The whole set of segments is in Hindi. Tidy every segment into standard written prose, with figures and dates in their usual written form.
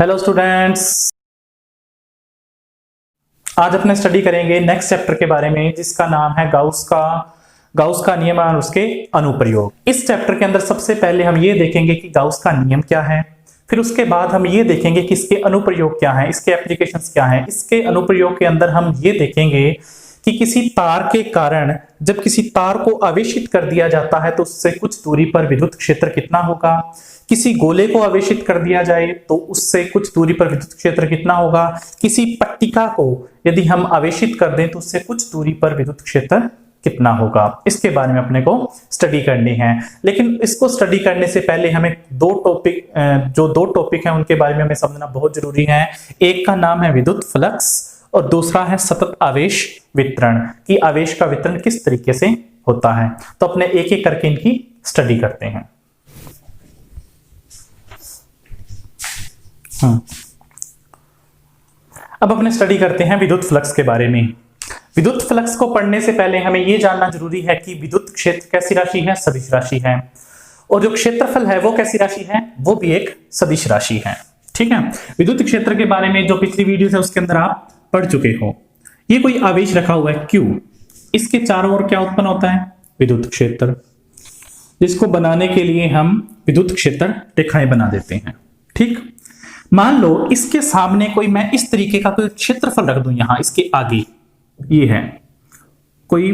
हेलो स्टूडेंट्स, आज अपने स्टडी करेंगे नेक्स्ट चैप्टर के बारे में जिसका नाम है गाउस का नियम और उसके अनुप्रयोग। इस चैप्टर के अंदर सबसे पहले हम ये देखेंगे कि गाउस का नियम क्या है, फिर उसके बाद हम ये देखेंगे कि इसके अनुप्रयोग क्या है, इसके एप्लीकेशंस क्या है। इसके अनुप्रयोग के अंदर हम ये देखेंगे कि किसी तार के कारण जब किसी तार को आवेशित कर दिया जाता है तो उससे कुछ दूरी पर विद्युत क्षेत्र कितना होगा, किसी गोले को आवेशित कर दिया जाए तो उससे कुछ दूरी पर विद्युत क्षेत्र कितना होगा, किसी पट्टिका को यदि हम आवेशित कर दें तो उससे कुछ दूरी पर विद्युत क्षेत्र कितना होगा। इसके बारे में अपने को स्टडी करनी है। लेकिन इसको स्टडी करने से पहले हमें दो टॉपिक हैं उनके बारे में हमें समझना बहुत जरूरी है। एक का नाम है विद्युत फ्लक्स और दूसरा है सतत आवेश वितरण, कि आवेश का वितरण किस तरीके से होता है। तो अपने एक एक करके इनकी स्टडी करते हैं। अब अपने स्टडी करते हैं विद्युत फ्लक्स के बारे में। विद्युत फ्लक्स को पढ़ने से पहले हमें यह जानना जरूरी है कि विद्युत क्षेत्र कैसी राशि है, सदिश राशि है, और जो क्षेत्रफल है वो कैसी राशि है, वो भी एक सदिश राशि है। ठीक है, विद्युत क्षेत्र के बारे में जो पिछली वीडियो है उसके अंदर आप पढ़ चुके हो। ये कोई आवेश रखा हुआ है Q, इसके चारों ओर क्या उत्पन्न होता है, विद्युत क्षेत्र, जिसको बनाने के लिए हम विद्युत क्षेत्र रेखाएं बना देते हैं। ठीक, मान लो इसके सामने कोई मैं इस तरीके का कोई क्षेत्रफल रख दूं, यहां इसके आगे ये है कोई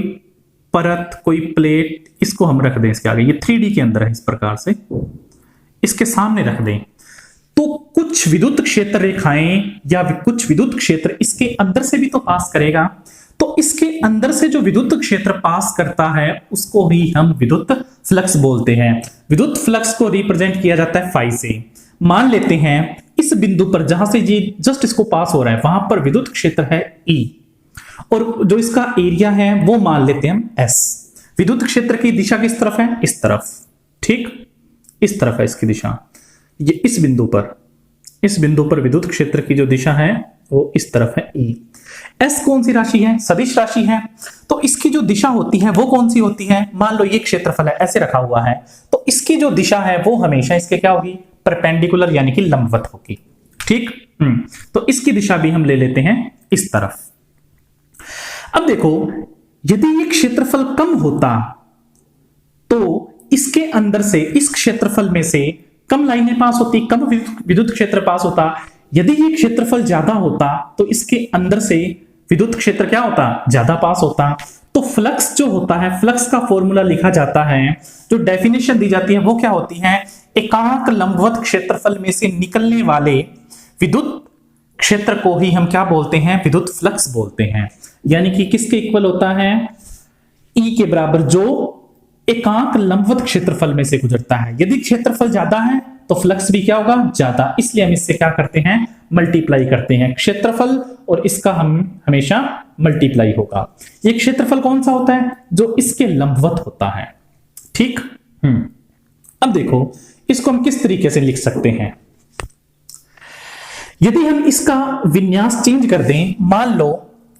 परत, कोई प्लेट, इसको हम रख दें इसके आगे, ये 3D के अंदर है, इस प्रकार से इसके सामने रख दें तो कुछ विद्युत क्षेत्र रेखाएं या कुछ विद्युत क्षेत्र इसके अंदर से भी तो पास करेगा। तो इसके अंदर से जो विद्युत क्षेत्र पास करता है उसको ही हम विद्युत फ्लक्स बोलते हैं। विद्युत फ्लक्स को रिप्रेजेंट किया जाता है फाई से। मान लेते हैं इस बिंदु पर जहां से ये जस्ट इसको पास हो रहा है वहां पर विद्युत क्षेत्र है E और जो इसका एरिया है वो मान लेते हैं हम S। विद्युत क्षेत्र की दिशा किस तरफ है, इस तरफ। ठीक, इस तरफ है इसकी दिशा। ये इस बिंदु पर विद्युत क्षेत्र की जो दिशा है वो इस तरफ है E। S कौन सी राशि है, सदिश राशि है, तो इसकी जो दिशा होती है वो कौन सी होती है। मान लो ये क्षेत्रफल है, ऐसे रखा हुआ है, तो इसकी जो दिशा है वो हमेशा इसके क्या होगी, परपेंडिकुलर यानी कि लंबवत होगी। ठीक, तो इसकी दिशा भी हम ले लेते हैं इस तरफ। अब देखो, यदि ये क्षेत्रफल कम होता तो इसके अंदर से, इस क्षेत्रफल में से कम लाइनें पास होती, कम विद्युत क्षेत्र पास होता। यदि ये क्षेत्रफल ज्यादा होता तो इसके अंदर से विद्युत क्षेत्र क्या होता, ज्यादा पास होता। तो फ्लक्स जो होता है, फ्लक्स का फॉर्मूला लिखा जाता है, जो डेफिनेशन दी जाती है वो क्या होती है, एकांक लंबवत क्षेत्रफल में से निकलने वाले विद्युत क्षेत्र को ही हम क्या बोलते हैं, विद्युत फ्लक्स बोलते हैं। यानी कि किसके इक्वल होता है, E के बराबर, जो एकांक लंबवत क्षेत्रफल में से गुजरता है। यदि क्षेत्रफल ज्यादा है तो फ्लक्स भी क्या होगा, ज्यादा। इसलिए हम इससे क्या करते हैं, मल्टीप्लाई करते हैं क्षेत्रफल, और इसका हम हमेशा मल्टीप्लाई होगा। ये क्षेत्रफल कौन सा होता है, जो इसके लंबवत होता है। ठीक, अब देखो इसको हम किस तरीके से लिख सकते हैं। यदि हम इसका विन्यास चेंज कर दें, मान लो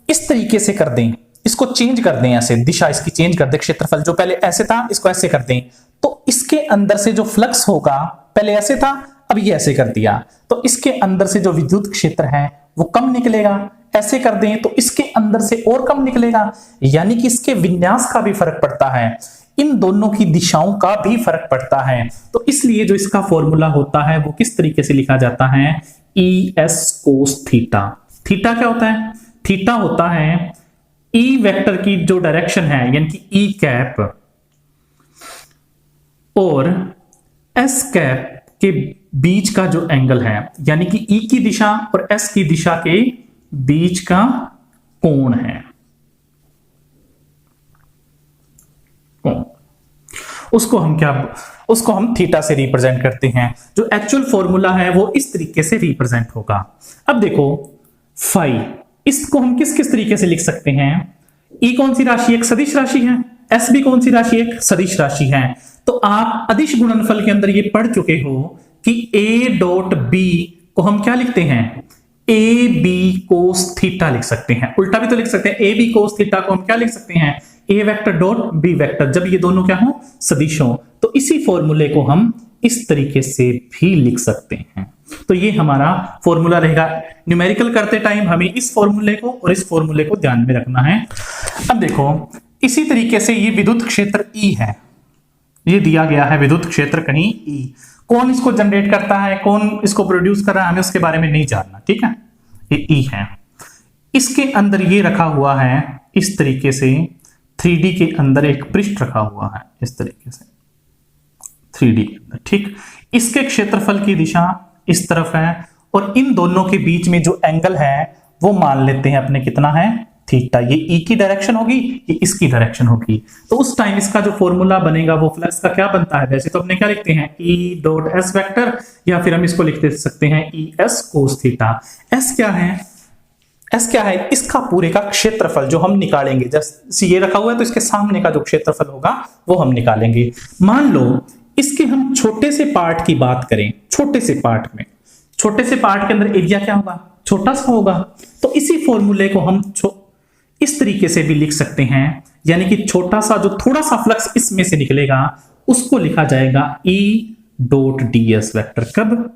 इस तरीके से कर दें, इसको चेंज कर दें, ऐसे दिशा इसकी चेंज कर दें, क्षेत्रफल जो पहले ऐसे था इसको ऐसे कर दें, तो इसके अंदर से जो फ्लक्स होगा, पहले ऐसे था अब ये ऐसे कर दिया, तो इसके अंदर से जो विद्युत क्षेत्र है वो कम निकलेगा। ऐसे कर दें तो इसके अंदर से और कम निकलेगा, यानी कि इसके विन्यास का भी फर्क पड़ता है, इन दोनों की दिशाओं का भी फर्क पड़ता है। तो इसलिए जो इसका फॉर्मूला होता है वो किस तरीके से लिखा जाता है, ES cos थीटा। थीटा क्या होता है, थीटा होता है E वेक्टर की जो डायरेक्शन है यानी कि E कैप और S कैप के बीच का जो एंगल है, यानी कि E की दिशा और S की दिशा के बीच का कोण है, कोण, उसको हम थीटा से रिप्रेजेंट करते हैं। जो एक्चुअल फॉर्मूला है वो इस तरीके से रिप्रेजेंट होगा। अब देखो फाई, इसको हम किस किस तरीके से लिख सकते हैं। E कौन सी राशि, एक सदिश राशि है, S भी कौन सी राशि, एक सदिश राशि है। तो आप अदिश गुणनफल के अंदर ये पढ़ चुके हो कि A डॉट B को हम क्या लिखते हैं, AB cos थीटा लिख सकते हैं। उल्टा भी तो लिख सकते हैं, AB cos थीटा को हम क्या लिख सकते हैं, A vector dot B vector, जब ये दोनों क्या हो, सदिश हो। तो इसी फॉर्मूले को हम इस तरीके से भी लिख सकते हैं। तो ये हमारा फॉर्मूला रहेगा। न्यूमेरिकल करते टाइम हमें इस फॉर्मूले को और इस फॉर्मूले को ध्यान में रखना है। अब देखो इसी तरीके से ये विद्युत क्षेत्र E है, ये दिया गया है विद्युत क्षेत्र कहीं E। कौन इसको जनरेट करता है, कौन इसको प्रोड्यूस कर रहा है, हमें उसके बारे में नहीं जानना, ठीक है। ये E है, इसके अंदर ये रखा हुआ है इस तरीके से 3D के अंदर एक पृष्ठ रखा हुआ है इस तरीके से 3D के अंदर, ठीक। इसके क्षेत्रफल की दिशा इस तरफ है और इन दोनों के बीच में जो एंगल है वो मान लेते हैं अपने कितना है, थीटा। ये E की डायरेक्शन होगी, ये इसकी डायरेक्शन होगी। तो उस टाइम इसका जो फॉर्मूला बनेगा वो फ्लक्स का क्या बनता है, वैसे तो अपने क्या लिखते हैं E डॉट S वेक्टर, या फिर हम इसको लिख सकते हैं E S cos theta. S क्या है, S क्या है, इसका पूरे का क्षेत्रफल जो हम निकालेंगे। जैसे ये रखा हुआ है तो इसके सामने का जो क्षेत्रफल होगा वो हम निकालेंगे। मान लो इसके हम छोटे से पार्ट की बात करें, छोटे से पार्ट में, छोटे से पार्ट के अंदर एरिया क्या होगा, छोटा सा होगा। तो इसी फॉर्मूले को हम इस तरीके से भी लिख सकते हैं, यानी कि छोटा सा जो थोड़ा सा फ्लक्स इसमें से निकलेगा उसको लिखा जाएगा E डॉट ds वेक्टर। कब,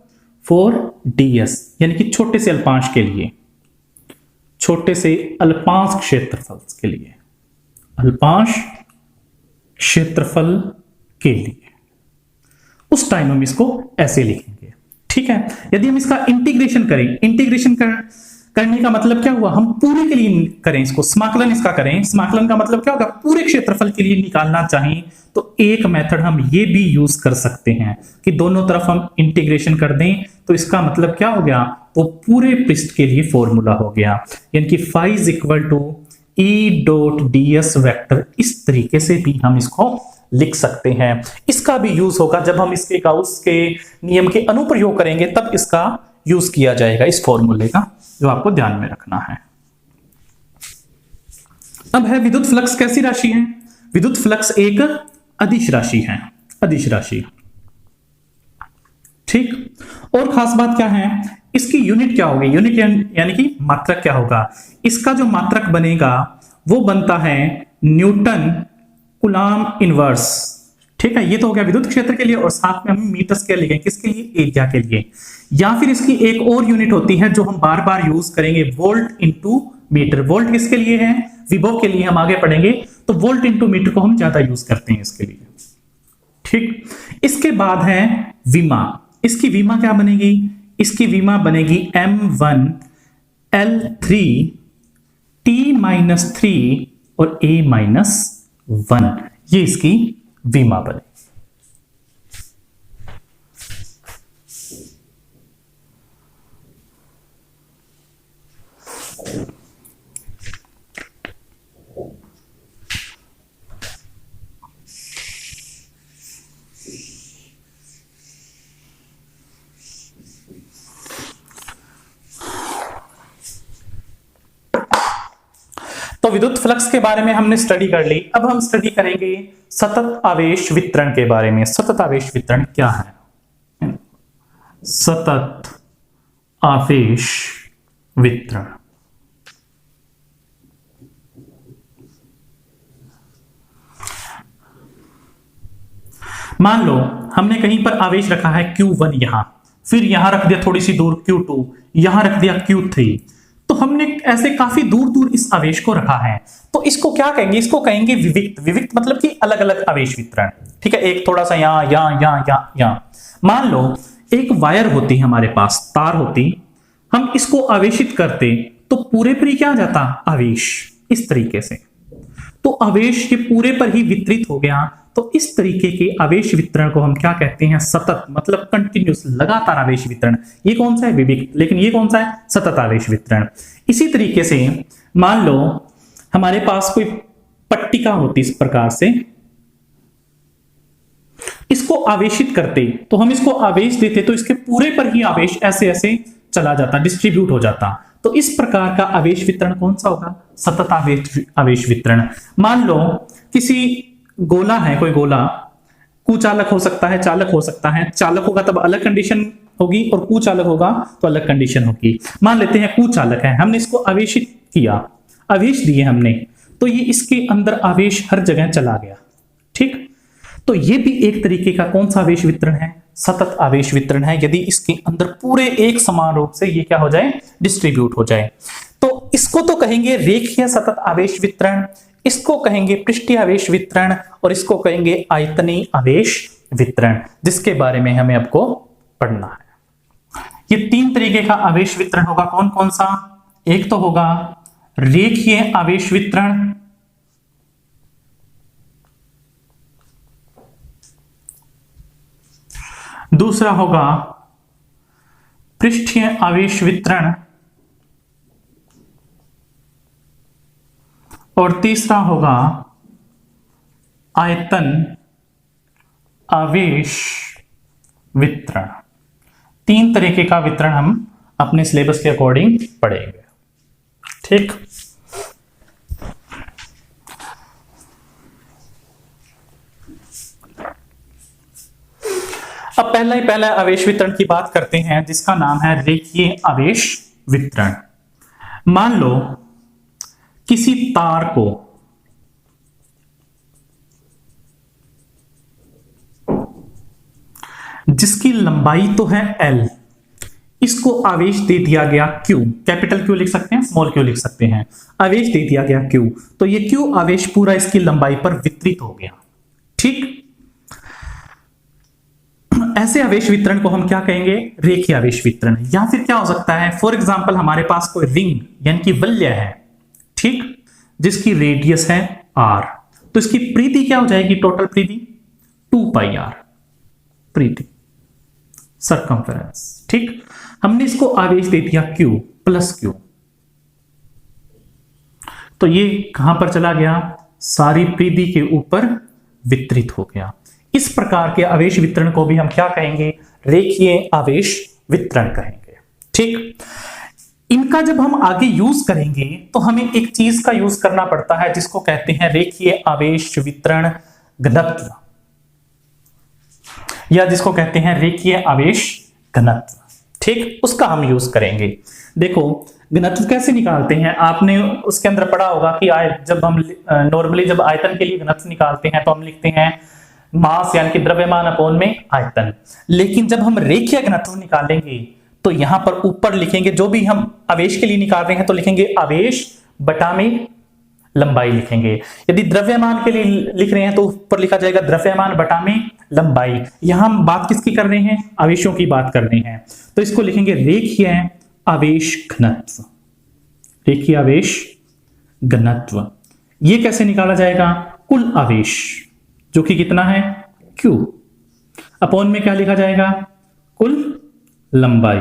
फॉर ds, यानी कि छोटे से अल्पांश के लिए, छोटे से अल्पांश क्षेत्रफल के लिए, अल्पांश क्षेत्रफल के लिए। उस टाइम हम इसको ऐसे लिखेंगे, ठीक है। यदि हम इसका इंटीग्रेशन करें, इंटीग्रेशन करने का मतलब क्या हुआ, हम पूरे के लिए करें इसको, समाकलन इसका करें। समाकलन का मतलब क्या होगा, पूरे क्षेत्रफल के लिए निकालना चाहिए तो एक मेथड हम ये भी यूज कर सकते हैं कि दोनों तरफ हम इंटीग्रेशन कर दें। तो इसका मतलब क्या हो गया, वो पूरे पृष्ठ के लिए फॉर्मूला हो गया, यानी कि phi is equal to E dot ds vector. इस तरीके से भी हम इसको लिख सकते हैं। इसका भी यूज होगा जब हम इसके गाउस के नियम के अनुप्रयोग करेंगे, तब इसका यूज किया जाएगा, इस फॉर्मूले का, जो आपको ध्यान में रखना है। अब है विद्युत फ्लक्स कैसी राशि है, विद्युत फ्लक्स एक अदिश राशि है, अदिश राशि, ठीक। और खास बात क्या है, इसकी यूनिट क्या होगी, यूनिट यानी कि मात्रक क्या होगा। इसका जो मात्रक बनेगा वो बनता है न्यूटन कूलम्ब इनवर्स, ठीक है। ये तो हो गया विद्युत क्षेत्र के लिए, और साथ में हम मीटर स्क्वायर लिखेंगे किसके लिए, एरिया के लिए। या फिर इसकी एक और यूनिट होती है जो हम बार बार यूज करेंगे, वोल्ट इंटू मीटर। वोल्ट किसके लिए है, विभव के लिए, हम आगे पढ़ेंगे। तो वोल्ट इंटू मीटर को हम ज्यादा यूज करते हैं इसके लिए, ठीक। इसके बाद है विमा। इसकी विमा क्या बनेगी, इसकी विमा बनेगी M1 L3 T-3 और A-1, ये इसकी विमा बनेगी। तो विद्युत फ्लक्स के बारे में हमने स्टडी कर ली। अब हम स्टडी करेंगे सतत आवेश वितरण के बारे में। सतत आवेश वितरण क्या है, सतत आवेश वितरण। मान लो हमने कहीं पर आवेश रखा है Q1 यहां, फिर यहां रख दिया थोड़ी सी दूर Q2, यहां रख दिया Q3, तो हमने ऐसे काफी दूर दूर इस आवेश को रखा है। तो इसको क्या कहेंगे, इसको कहेंगे विविक्त। विविक्त मतलब कि अलग अलग आवेश वितरण, ठीक है। एक थोड़ा सा यहां। मान लो एक वायर होती हमारे पास, तार होती, हम इसको आवेशित करते तो पूरे पर ही क्या जाता, आवेश, इस तरीके से। तो आवेश ये पूरे पर ही वितरित हो गया। तो इस तरीके के आवेश वितरण को हम क्या कहते हैं, सतत, मतलब कंटिन्यूस, लगातार आवेश वितरण। ये कौन सा है, विविक्त, लेकिन ये कौन सा है, सतत आवेश वितरण। इसी तरीके से मान लो हमारे पास कोई पट्टिका होती इस प्रकार से, इसको आवेशित करते तो हम इसको आवेश देते तो इसके पूरे पर ही आवेश ऐसे ऐसे चला जाता, डिस्ट्रीब्यूट हो जाता। तो इस प्रकार का आवेश वितरण कौन सा होगा, सतत आवेश वितरण। मान लो किसी गोला है, कोई गोला कुचालक हो सकता है, चालक हो सकता है। चालक होगा तब अलग कंडीशन होगी और कुचालक होगा तो अलग कंडीशन होगी। मान लेते हैं कुचालक है, हमने इसको आवेशित किया, आवेश दिए हमने, तो ये इसके अंदर आवेश हर जगह चला गया, ठीक। तो ये भी एक तरीके का कौन सा आवेश वितरण है, सतत आवेश वितरण है, यदि इसके अंदर पूरे एक समान रूप से ये क्या हो जाए, डिस्ट्रीब्यूट हो जाए। तो इसको तो कहेंगे रेखीय सतत आवेश वितरण, इसको कहेंगे पृष्ठीय आवेश वितरण, और इसको कहेंगे आयतनीय आवेश वितरण, जिसके बारे में हमें आपको पढ़ना है। ये तीन तरीके का आवेश वितरण होगा। कौन कौन सा? एक तो होगा रेखीय आवेश वितरण, दूसरा होगा पृष्ठीय आवेश वितरण, और तीसरा होगा आयतन आवेश वितरण। तीन तरीके का वितरण हम अपने सिलेबस के अकॉर्डिंग पढ़ेंगे। ठीक, अब पहला आवेश वितरण की बात करते हैं, जिसका नाम है रेखीय आवेश वितरण। मान लो किसी तार को जिसकी लंबाई तो है L, इसको आवेश दे दिया गया Q, कैपिटल Q लिख सकते हैं, स्मॉल q लिख सकते हैं। आवेश दे दिया गया Q, तो ये Q आवेश पूरा इसकी लंबाई पर वितरित हो गया। ठीक, ऐसे आवेश वितरण को हम क्या कहेंगे? रेखीय आवेश वितरण। या फिर क्या हो सकता है, फॉर एग्जांपल हमारे पास कोई रिंग यानी कि वलय है, ठीक, जिसकी रेडियस है R, तो इसकी परिधि क्या हो जाएगी? टोटल परिधि 2πr, परिधि, सर्कमफेरेंस। ठीक, हमने इसको आवेश दे दिया Q प्लस Q, तो ये कहां पर चला गया? सारी परिधि के ऊपर वितरित हो गया। इस प्रकार के आवेश वितरण को भी हम क्या कहेंगे? रेखीय आवेश वितरण कहेंगे। ठीक, इनका जब हम आगे यूज करेंगे तो हमें एक चीज का यूज करना पड़ता है, जिसको कहते हैं रेखीय आवेश वितरण घनत्व, या जिसको कहते हैं रेखीय आवेश घनत्व। ठीक, उसका हम यूज करेंगे। देखो, घनत्व कैसे निकालते हैं? आपने उसके अंदर पढ़ा होगा कि जब हम नॉर्मली जब आयतन के लिए घनत्व निकालते हैं तो हम लिखते हैं मास यानी कि द्रव्यमान अपॉन में आयतन। लेकिन जब हम रेखीय घनत्व निकालेंगे तो यहां पर ऊपर लिखेंगे, जो भी हम आवेश के लिए निकाल रहे हैं तो लिखेंगे आवेश बटा में लंबाई लिखेंगे। यदि द्रव्यमान के लिए लिख रहे हैं तो ऊपर लिखा जाएगा द्रव्यमान बटा में लंबाई। यहां हम बात किसकी कर रहे हैं? आवेशों की बात कर रहे हैं, तो इसको लिखेंगे रेखीय आवेश घनत्व। रेखीय आवेश घनत्व ये कैसे निकाला जाएगा? कुल आवेश जो कि कितना है? Q, अपॉन में क्या लिखा जाएगा? कुल लंबाई।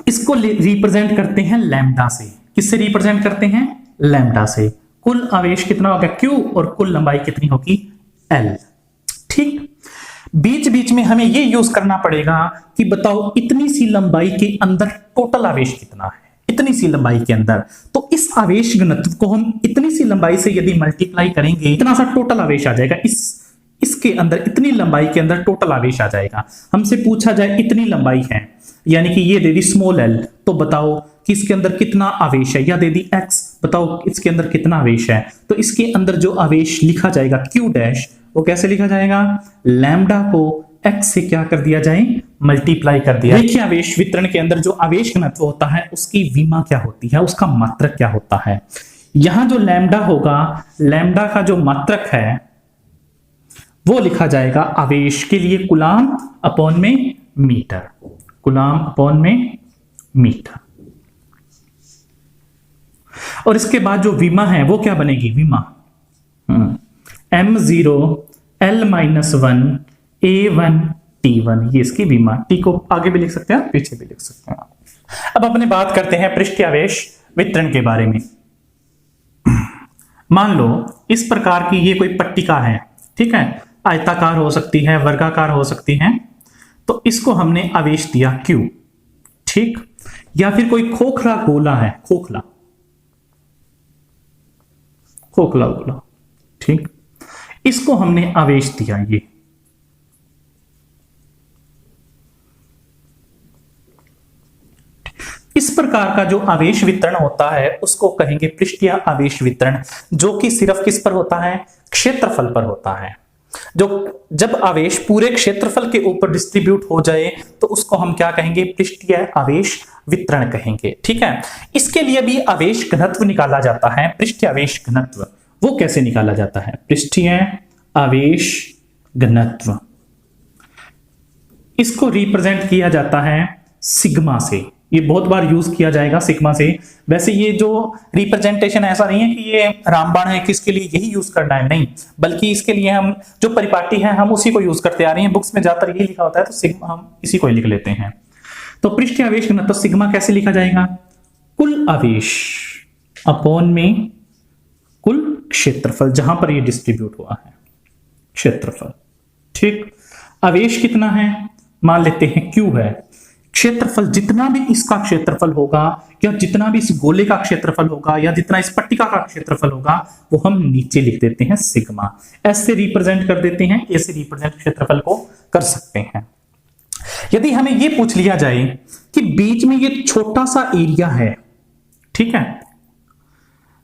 इसको रिप्रेजेंट करते हैं लैम्डा से। किससे रिप्रेजेंट करते हैं? लैम्डा से। कुल आवेश कितना होगा? Q, और कुल लंबाई कितनी होगी? L। ठीक, बीच बीच में हमें यह यूज करना पड़ेगा कि बताओ इतनी सी लंबाई के अंदर टोटल आवेश कितना है, इतनी सी लंबाई के अंदर। तो इस आवेश घनत्व को हम इतनी सी लंबाई से यदि मल्टीप्लाई करेंगे, इतना सा टोटल आवेश आ जाएगा। इसके अंदर इतनी लंबाई के अंदर टोटल आवेश आ जाएगा। हमसे पूछा जाए इतनी लंबाई है, यानी कि ये दे दी स्मॉल l, तो बताओ कि इसके अंदर कितना आवेश है, या दे दी x, बताओ इसके अंदर कितना आवेश है। तो इसके अंदर जो आवेश लिखा जाएगा Q डैश, वो कैसे लिखा जाएगा? लैम्डा को x से क्या कर दिया जाए? मल्टीप्लाई कर दिया। देखिए, आवेश वितरण के अंदर जो आवेश घनत्व होता है उसकी विमा क्या होती है, उसका मात्रक क्या होता है। यहां जो लैम्डा होगा, लैम्डा का जो मात्रक है वो लिखा जाएगा आवेश के लिए कूलाम अपॉन में मीटर, कूलाम अपॉन में मीटर। और इसके बाद जो विमा है वो क्या बनेगी? विमा m0 L-1 A1 T1, ये इसकी विमा। टी को आगे भी लिख सकते हैं, पीछे भी लिख सकते हैं। अब अपने बात करते हैं पृष्ठीय आवेश वितरण के बारे में। मान लो इस प्रकार की ये कोई पट्टिका है, ठीक है, आयताकार हो सकती है, वर्गाकार हो सकती है, तो इसको हमने आवेश दिया Q, ठीक। या फिर कोई खोखला गोला है, खोखला गोला, ठीक, इसको हमने आवेश दिया ये। इस प्रकार का जो आवेश वितरण होता है उसको कहेंगे पृष्ठीय आवेश वितरण, जो कि सिर्फ किस पर होता है? क्षेत्रफल पर होता है। जब आवेश पूरे क्षेत्रफल के ऊपर डिस्ट्रीब्यूट हो जाए तो उसको हम क्या कहेंगे, पृष्ठीय आवेश वितरण कहेंगे। ठीक है, इसके लिए भी आवेश घनत्व निकाला जाता है। पृष्ठीय आवेश घनत्व वो कैसे निकाला जाता है? पृष्ठीय आवेश घनत्व, इसको रिप्रेजेंट किया जाता है सिग्मा से। ये बहुत बार यूज किया जाएगा सिग्मा से। वैसे ये जो रिप्रेजेंटेशन ऐसा नहीं है कि ये रामबाण है कि इसके लिए यही यूज करना है, नहीं, बल्कि इसके लिए हम जो परिपाटी है हम उसी को यूज करते आ रहे हैं। बुक्स में ज्यादातर यही लिखा होता है, तो सिग्मा हम इसी को ही लिख लेते हैं। तो पृष्ठीय आवेश घनत्व तो सिग्मा कैसे लिखा जाएगा? कुल आवेश अपॉन में कुल क्षेत्रफल, जहां पर ये डिस्ट्रीब्यूट हुआ है, क्षेत्रफल। ठीक, आवेश कितना है? मान लेते हैं Q है। क्षेत्रफल, जितना भी इसका क्षेत्रफल होगा या जितना भी इस गोले का क्षेत्रफल होगा या जितना इस पट्टिका का क्षेत्रफल होगा वो हम नीचे लिख देते हैं सिग्मा। ऐसे रिप्रेजेंट कर देते हैं, ऐसे रिप्रेजेंट क्षेत्रफल को कर सकते हैं। यदि हमें ये पूछ लिया जाए कि बीच में ये छोटा सा एरिया है, ठीक है,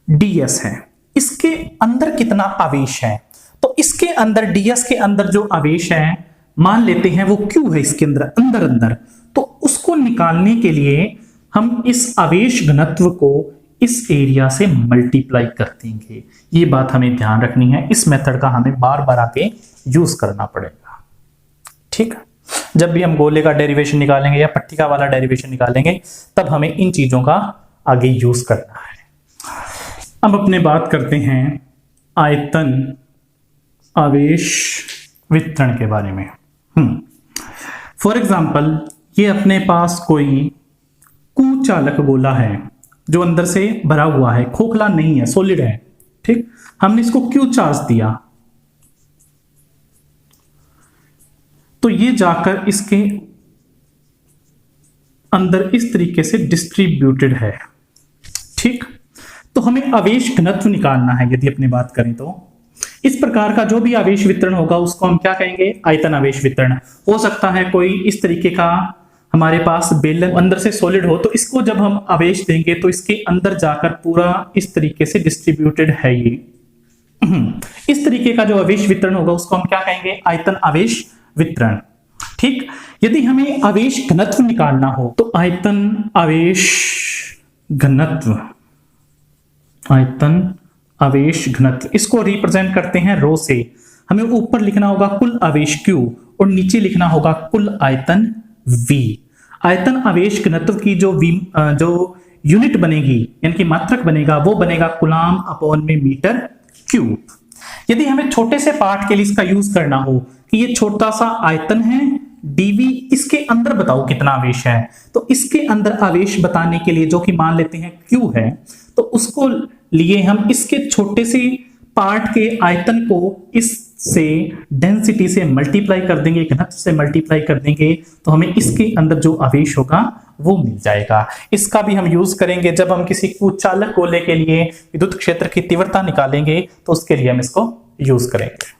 ds है, इसके अंदर कितना आवेश है, तो इसके अंदर ds के अंदर जो आवेश है मान लेते हैं वो Q है, इसके अंदर अंदर अंदर, तो उसको निकालने के लिए हम इस आवेश घनत्व को इस एरिया से मल्टीप्लाई कर देंगे। ये बात हमें ध्यान रखनी है, इस मेथड का हमें बार बार आके यूज करना पड़ेगा। ठीक है, जब भी हम गोले का डेरिवेशन निकालेंगे या पट्टिका वाला डेरिवेशन निकालेंगे तब हमें इन चीजों का आगे यूज करना है। अब अपने बात करते हैं आयतन आवेश वितरण के बारे में। फॉर एग्जाम्पल, ये अपने पास कोई कुचालक गोला है जो अंदर से भरा हुआ है, खोखला नहीं है, सॉलिड है। ठीक, हमने इसको Q चार्ज दिया तो ये जाकर इसके अंदर इस तरीके से डिस्ट्रीब्यूटेड है। ठीक, तो हमें आवेश घनत्व निकालना है। यदि अपनी बात करें तो इस प्रकार का जो भी आवेश वितरण होगा उसको हम क्या कहेंगे? आयतन आवेश वितरण। हो सकता है कोई इस तरीके का हमारे पास बेलन अंदर से सॉलिड हो, तो इसको जब हम आवेश देंगे तो इसके अंदर जाकर पूरा इस तरीके से डिस्ट्रीब्यूटेड है ये। इस तरीके का जो आवेश वितरण होगा उसको हम क्या कहेंगे? आयतन आवेश वितरण। ठीक, यदि हमें आवेश घनत्व निकालना हो तो आयतन आवेश घनत्व, आयतन आवेश घनत्व, इसको रिप्रेजेंट करते हैं रो से। हमें ऊपर लिखना होगा कुल आवेश Q और नीचे लिखना होगा कुल आयतन V। आयतन आवेश घनत्व की जो यूनिट बनेगी यानी कि मात्रक बनेगा वो बनेगा कूलम अपॉन में मीटर क्यूब। यदि हमें छोटे से पार्ट के लिए इसका यूज करना हो कि ये छोटा सा आयतन है dv, इसके अंदर बताओ कितना आवेश है, तो इसके अंदर आवेश बताने के लिए जो कि मान लेते हैं Q है, तो उसको लिए हम इसके छोटे से पार्ट के आयतन को इससे डेंसिटी से मल्टीप्लाई कर देंगे, घनत्व से मल्टीप्लाई कर देंगे, तो हमें इसके अंदर जो आवेश होगा वो मिल जाएगा। इसका भी हम यूज करेंगे जब हम किसी कुचालक गोले के लिए विद्युत क्षेत्र की तीव्रता निकालेंगे, तो उसके लिए हम इसको यूज करेंगे।